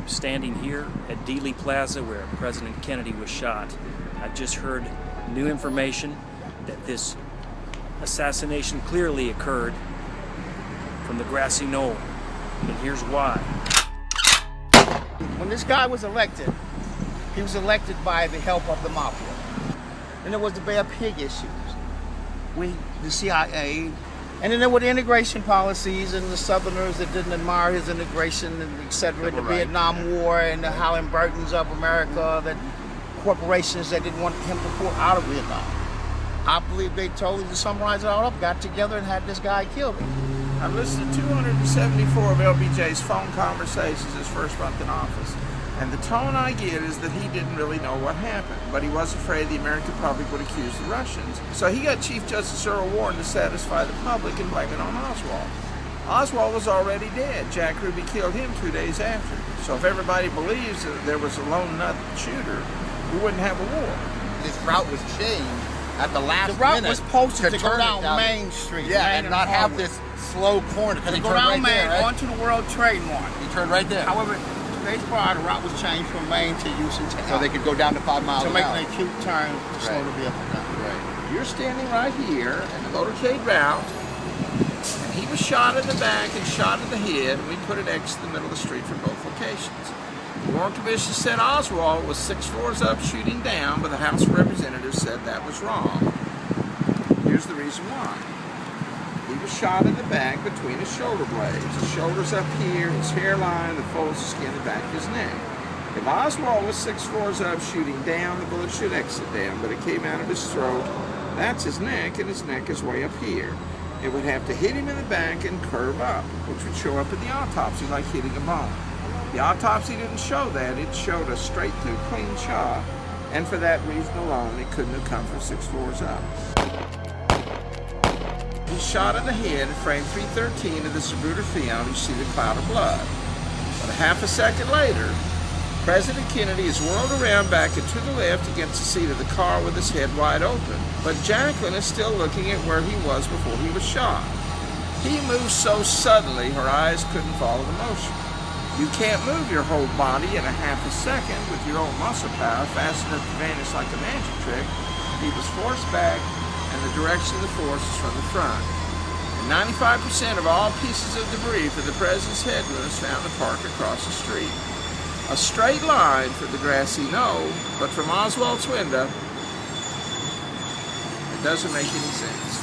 I'm standing here at Dealey Plaza where President Kennedy was shot. I've just heard new information that this assassination clearly occurred from the grassy knoll, and here's why. When this guy was elected, he was elected by the help of the mafia. And there was the Bay of Pig issues with the CIA. And then there were the integration policies and the Southerners that didn't admire his integration, and et cetera, the Vietnam War and the Halliburtons of America, that corporations that didn't want him to pull out of Vietnam. I believe they totally, to summarize it all up, got together and had this guy killed. I've listened to 274 of LBJ's phone conversations his first month in office. And the tone I get is that he didn't really know what happened, but he was afraid the American public would accuse the Russians. So he got Chief Justice Earl Warren to satisfy the public and blame it on Oswald. Oswald was already dead. Jack Ruby killed him 2 days after. So if everybody believes that there was a lone nut shooter, we wouldn't have a war. This route was changed at the last minute. The route was posted to go turn down Main Street. Yeah, and not have this slow corner. To go down Main, onto the World Trade Mart. He turned right there. However, today's part, the route was changed from Main to Houston to so they could go down to 5 miles to an make hour. an acute turn to slow the vehicle down. Right. You're standing right here in the motorcade route, and he was shot in the back and shot in the head, and we put an X in the middle of the street for both locations. The Warren Commission said Oswald was 6 floors up shooting down, but the House of Representatives said that was wrong. Here's the reason why. He was shot in the back between his shoulder blades. His shoulders up here, his hairline, the folds of skin in the back of his neck. If Oswald was 6 floors up shooting down, the bullet should exit down, but it came out of his throat. That's his neck, and his neck is way up here. It would have to hit him in the back and curve up, which would show up in the autopsy like hitting a bone. The autopsy didn't show that. It showed a straight through clean shot, and for that reason alone, it couldn't have come from 6 floors up. He's shot in the head in frame 313 of the Zapruder film. You see the cloud of blood. But a half a second later, President Kennedy is whirled around back and to the left against the seat of the car with his head wide open. But Jacqueline is still looking at where he was before he was shot. He moved so suddenly her eyes couldn't follow the motion. You can't move your whole body in a half a second with your own muscle power fast enough to vanish like a magic trick. He was forced back, and the direction of the force is from the front. And 95% of all pieces of debris for the president's head was found in the park across the street. A straight line for the grassy knoll, but from Oswald's window, it doesn't make any sense.